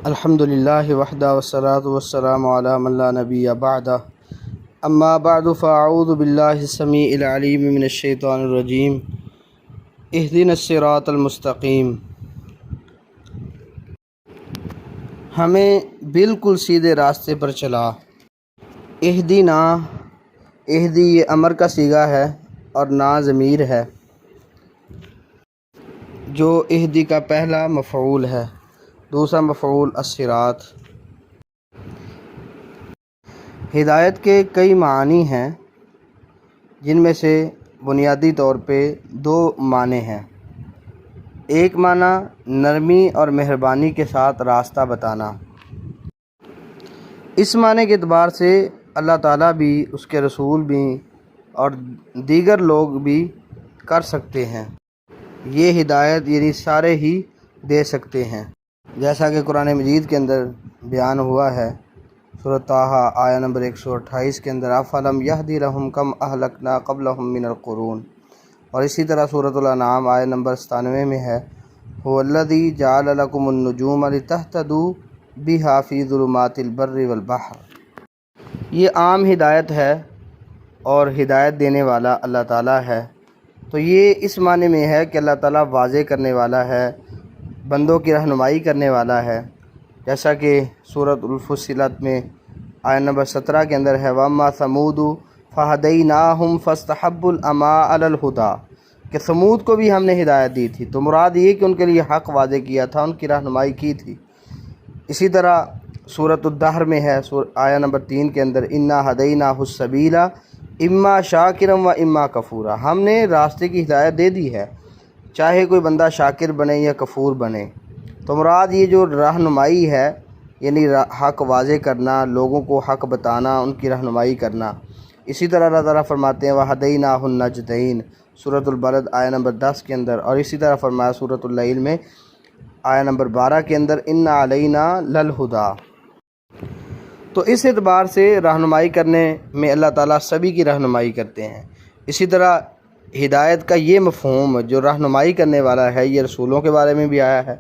الحمدللہ وحدہ والصلاۃ والسلام علی من لا نبی بعدہ اما بعد فاعوذ باللہ السمیع العلیم من الشیطان الرجیم اہدنا الصراط المستقیم۔ ہمیں بالکل سیدھے راستے پر چلا۔ اہدنا، اہدی یہ امر کا صیغہ ہے اور نا ضمیر ہے جو اہدی کا پہلا مفعول ہے، دوسرا مفعول الصراط۔ ہدایت کے کئی معنی ہیں جن میں سے بنیادی طور پہ دو معنی ہیں۔ ایک معنی نرمی اور مہربانی کے ساتھ راستہ بتانا۔ اس معنی کے اعتبار سے اللہ تعالیٰ بھی، اس کے رسول بھی اور دیگر لوگ بھی کر سکتے ہیں۔ یہ ہدایت یعنی سارے ہی دے سکتے ہیں، جیسا کہ قرآن مجید کے اندر بیان ہوا ہے۔ سورۃ طٰہٰ آیہ نمبر 128 کے اندر افلم یہدی لہم کم اہلکنا قبلہم من القرون، اور اسی طرح سورۃ الانعام آیہ نمبر 97 میں ہے هو الذی جعل لکم النجوم لتہتدوا بہا فی ظلمات البر والبحر۔ یہ عام ہدایت ہے اور ہدایت دینے والا اللہ تعالیٰ ہے۔ تو یہ اس معنی میں ہے کہ اللہ تعالیٰ واضح کرنے والا ہے، بندوں کی رہنمائی کرنے والا ہے، جیسا کہ سورۃ الفصلت میں آیہ نمبر 17 کے اندر ہے وَأَمَّا ثَمُودُ فَهَدَيْنَاهُمْ فَاسْتَحَبُّوا الْعَمَىٰ عَلَى الْهُدَىٰ، کہ ثمود کو بھی ہم نے ہدایت دی تھی، تو مراد یہ کہ ان کے لیے حق واضح کیا تھا، ان کی رہنمائی کی تھی۔ اسی طرح سورۃ الدہر میں ہے آیہ نمبر 3 کے اندر اِنَّا هَدَيْنَاهُ السَّبِيلَ اِمَّا شَاكِرًا وَإِمَّا كَفُورًا، ہم نے راستے کی ہدایت دے دی ہے، چاہے کوئی بندہ شاکر بنے یا کفور بنے۔ تو مراد یہ جو رہنمائی ہے یعنی حق واضح کرنا، لوگوں کو حق بتانا، ان کی رہنمائی کرنا۔ اسی طرح اللہ تعالیٰ فرماتے ہیں وَهَدَيْنَاهُ النَّجْدَيْنِ سورۃ البلد آیہ نمبر 10 کے اندر، اور اسی طرح فرمایا سورۃ اللیل میں آیہ نمبر 12 کے اندر اِنَّ عَلَيْنَا لَلْهُدَىٰ۔ تو اس اعتبار سے رہنمائی کرنے میں اللہ تعالیٰ سبھی کی رہنمائی کرتے ہیں۔ اسی طرح ہدایت کا یہ مفہوم جو رہنمائی کرنے والا ہے، یہ رسولوں کے بارے میں بھی آیا ہے۔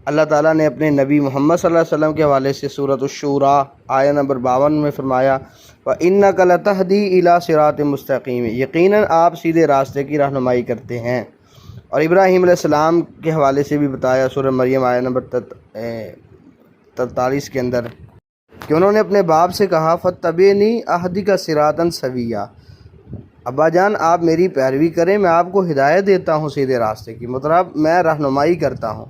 اللہ تعالیٰ نے اپنے نبی محمد صلی اللہ علیہ وسلم کے حوالے سے سورۃ الشورى آیہ نمبر 52 میں فرمایا وَإِنَّكَ لَتَهْدِي إِلَىٰ صِرَاطٍ مُسْتَقِيمٍ، یقیناً آپ سیدھے راستے کی رہنمائی کرتے ہیں۔ اور ابراہیم علیہ السلام کے حوالے سے بھی بتایا سورہ مریم آیہ نمبر 43 کے اندر کہ انہوں نے اپنے باپ سے کہا فَاتَّبِعْنِی أَهْدِكَ صِرَاطًا سَوِيًّا، ابا جان آپ میری پیروی کریں، میں آپ کو ہدایت دیتا ہوں سیدھے راستے کی، مطلب میں رہنمائی کرتا ہوں۔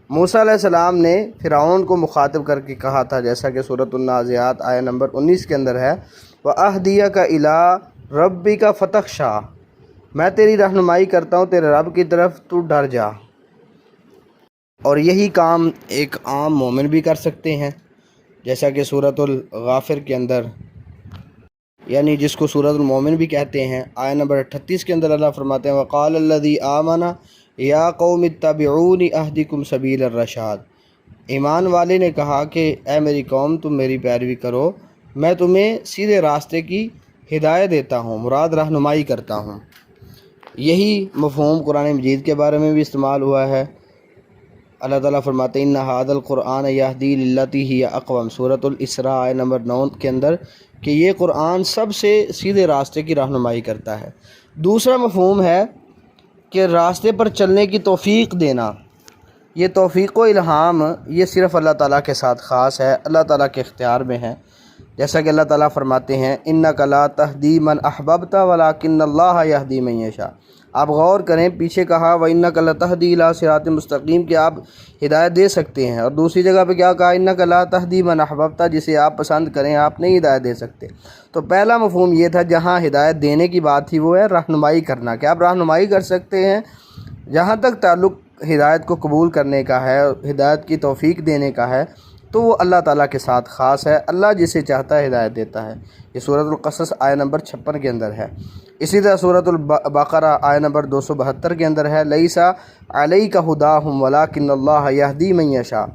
موسیٰ علیہ السلام نے فرعون کو مخاطب کر کے کہا تھا، جیسا کہ سورۃ النازعات آیہ نمبر 19 کے اندر ہے وَأَهْدِيَكَ إِلَىٰ رَبِّكَ فَتَخْشَىٰ، میں تیری رہنمائی کرتا ہوں تیرے رب کی طرف، تو ڈر جا۔ اور یہی کام ایک عام مومن بھی کر سکتے ہیں، جیسا کہ سورۃ الغافر کے اندر، یعنی جس کو سورۃ المومن بھی کہتے ہیں، آیہ نمبر 38 کے اندر اللہ فرماتے ہیں وَقَالَ الَّذِي آمَنَ یا قوم اتبعونی اہدکم سبیل الرشاد، ایمان والے نے کہا کہ اے میری قوم تم میری پیروی کرو، میں تمہیں سیدھے راستے کی ہدایت دیتا ہوں، مراد رہنمائی کرتا ہوں۔ یہی مفہوم قرآن مجید کے بارے میں بھی استعمال ہوا ہے۔ اللہ تعالیٰ فرماتے ہیں ان ھذا القرآن یہدی للتی ہی اقوم، سورۃ الاسراء آیہ نمبر 9 کے اندر، کہ یہ قرآن سب سے سیدھے راستے کی رہنمائی کرتا ہے۔ دوسرا مفہوم ہے کہ راستے پر چلنے کی توفیق دینا۔ یہ توفیق و الہام یہ صرف اللہ تعالیٰ کے ساتھ خاص ہے، اللہ تعالیٰ کے اختیار میں ہے، جیسا کہ اللہ تعالیٰ فرماتے ہیں اِنَّكَ لَا تَهْدِي مَنْ أَحْبَبْتَ وَلَٰكِنَّ اللَّهَ يَهْدِي مَن يَشَاءُ۔ آپ غور کریں، پیچھے کہا وَإِنَّكَ لَتَهْدِي إِلَىٰ صِرَاطٍ مُسْتَقِيمٍ کہ آپ ہدایت دے سکتے ہیں، اور دوسری جگہ پہ کیا کہا اِنَّكَ لَا تَهْدِي مَنْ أَحْبَبْتَ، جسے آپ پسند کریں آپ نہیں ہدایت دے سکتے۔ تو پہلا مفہوم یہ تھا، جہاں ہدایت دینے کی بات تھی وہ ہے رہنمائی کرنا، کہ آپ رہنمائی کر سکتے ہیں۔ جہاں تک تعلق ہدایت کو قبول کرنے کا ہے، ہدایت کی توفیق دینے کا ہے، تو وہ اللہ تعالیٰ کے ساتھ خاص ہے، اللہ جسے چاہتا ہے ہدایت دیتا ہے۔ یہ سورۃ القصص آیہ نمبر 56 کے اندر ہے۔ اسی طرح سورۃ البقرہ آیہ نمبر 272 کے اندر ہے لیس علیک ھداھم ولکن اللہ یہدی من یشاء،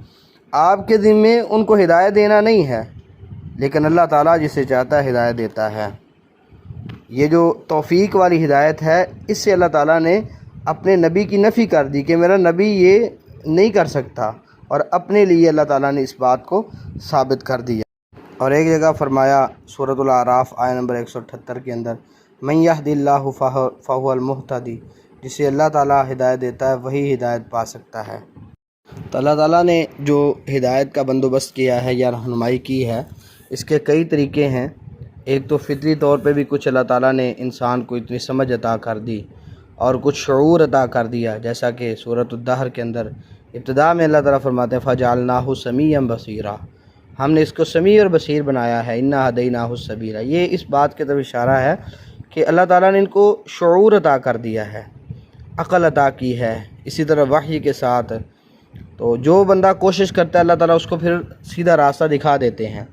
آپ کے ذمے ان کو ہدایت دینا نہیں ہے، لیکن اللہ تعالیٰ جسے چاہتا ہے ہدایت دیتا ہے۔ یہ جو توفیق والی ہدایت ہے، اس سے اللہ تعالیٰ نے اپنے نبی کی نفی کر دی کہ میرا نبی یہ نہیں کر سکتا، اور اپنے لیے اللہ تعالیٰ نے اس بات کو ثابت کر دیا۔ اور ایک جگہ فرمایا سورۃ الاعراف آیت نمبر 178 کے اندر، من یہد اللہ فہو المہتدی، جسے اللہ تعالیٰ ہدایت دیتا ہے وہی ہدایت پا سکتا ہے۔ تو اللہ تعالیٰ نے جو ہدایت کا بندوبست کیا ہے یا رہنمائی کی ہے، اس کے کئی طریقے ہیں۔ ایک تو فطری طور پہ بھی کچھ اللہ تعالیٰ نے انسان کو اتنی سمجھ عطا کر دی اور کچھ شعور عطا کر دیا، جیسا کہ سورۃ الدہر کے اندر ابتدا میں اللہ تعالیٰ فرماتے ہیں فَجَعَلْنَاهُ سَمِيعًا بَصِيرًا، ہم نے اس کو سمیع اور بصیر بنایا ہے، اِنَّا هَدَيْنَاهُ السَّبِيلَ۔ یہ اس بات کی طرف اشارہ ہے کہ اللہ تعالیٰ نے ان کو شعور عطا کر دیا ہے، عقل عطا کی ہے، اسی طرح وحی کے ساتھ۔ تو جو بندہ کوشش کرتا ہے اللہ تعالیٰ اس کو پھر سیدھا راستہ دکھا دیتے ہیں۔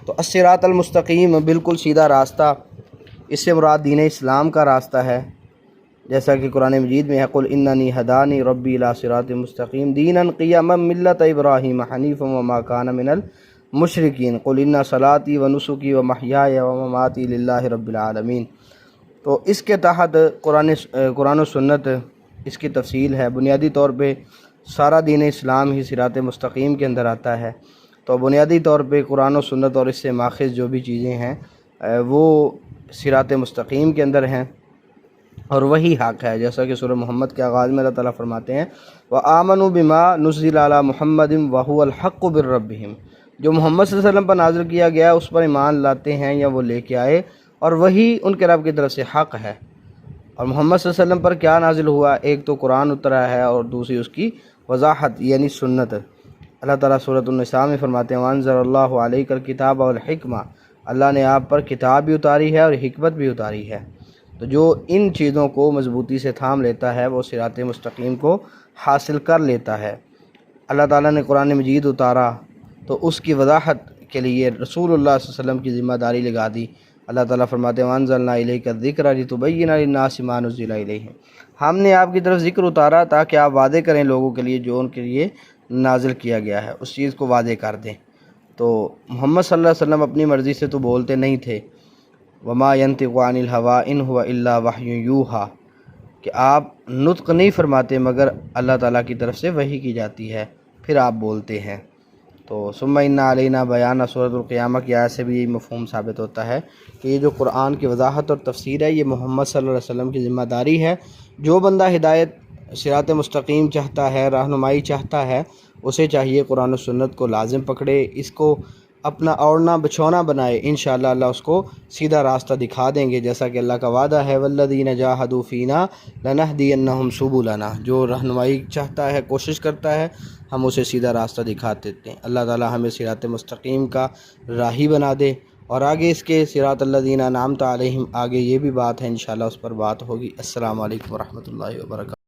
تو الصراط المستقیم، بالکل سیدھا راستہ، اس سے مراد دین اسلام کا راستہ ہے، جیسا کہ قرآن مجید میں ہے قل اننی ہدانی ربی الی صراط مستقیم دینا قیما ملۃ ابراہیم حنیفا وما کان من المشرکین قل ان صلاتی ونسکی ومحیای ومماتی للہ رب العالمین۔ تو اس کے تحت قرآن و سنت اس کی تفصیل ہے۔ بنیادی طور پہ سارا دین اسلام ہی صراط مستقیم کے اندر آتا ہے۔ تو بنیادی طور پہ قرآن و سنت اور اس سے ماخذ جو بھی چیزیں ہیں وہ صراط مستقیم کے اندر ہیں، اور وہی حق ہے، جیسا کہ سورہ محمد کے آغاز میں اللہ تعالیٰ فرماتے ہیں وَآمَنُوا بِمَا نُزِّلَ عَلَى مُحَمَّدٍ وَهُوَ الْحَقُّ مِن رَّبِّهِمْ، جو محمد صلی اللہ علیہ وسلم پر نازل کیا گیا اس پر ایمان لاتے ہیں یا وہ لے کے آئے، اور وہی ان کے رب کی طرف سے حق ہے۔ اور محمد صلی اللہ علیہ وسلم پر کیا نازل ہوا؟ ایک تو قرآن اترا ہے اور دوسری اس کی وضاحت یعنی سنت۔ اللہ تعالیٰ سورۃ النساء میں فرماتے ہیں وَأَنزَلَ اللَّهُ عَلَيْكَ الْكِتَابَ وَالْحِكْمَةَ، اللہ نے آپ پر کتاب بھی اتاری ہے اور حکمت بھی اتاری ہے۔ تو جو ان چیزوں کو مضبوطی سے تھام لیتا ہے وہ صراط مستقیم کو حاصل کر لیتا ہے۔ اللہ تعالیٰ نے قرآن مجید اتارا تو اس کی وضاحت کے لیے رسول اللہ صلی اللہ علیہ وسلم کی ذمہ داری لگا دی۔ اللہ تعالیٰ فرماتے ہیں وَأَنزَلْنَا إِلَيْكَ الذِّكْرَ لِتُبَيِّنَ لِلنَّاسِ مَا نُزِّلَ إِلَيْهِمْ، ہم نے آپ کی طرف ذکر اتارا تاکہ آپ واضح کریں لوگوں کے لیے جو ان کے لیے نازل کیا گیا ہے، اس چیز کو واضح کر دیں۔ تو محمد صلی اللہ علیہ وسلم اپنی مرضی سے تو بولتے نہیں تھے، وما ينطق عن الهوى ان هو الا وحی یوحی، کہ آپ نطق نہیں فرماتے مگر اللہ تعالیٰ کی طرف سے وحی کی جاتی ہے، پھر آپ بولتے ہیں۔ تو ثم ان علینا بیان، سورۃ القیامہ کی آیت سے بھی یہی مفہوم ثابت ہوتا ہے کہ یہ جو قرآن کی وضاحت اور تفسیر ہے یہ محمد صلی اللہ علیہ وسلم کی ذمہ داری ہے۔ جو بندہ ہدایت صراط مستقیم چاہتا ہے، رہنمائی چاہتا ہے، اسے چاہیے قرآن و سنت کو لازم پکڑے، اس کو اپنا اوڑھنا بچھونا بنائے، انشاءاللہ اللہ اس کو سیدھا راستہ دکھا دیں گے، جیسا کہ اللہ کا وعدہ ہے والذین جاہدوا فینا لنہدینہم سبلنا، جو رہنمائی چاہتا ہے، کوشش کرتا ہے، ہم اسے سیدھا راستہ دکھا دیتے ہیں۔ اللہ تعالیٰ ہمیں صراط مستقیم کا راہی بنا دے، اور آگے اس کے صراط الذین انعمت علیہم، آگے یہ بھی بات ہے انشاءاللہ اس پر بات ہوگی۔ السلام علیکم ورحمۃ اللہ وبرکاتہ۔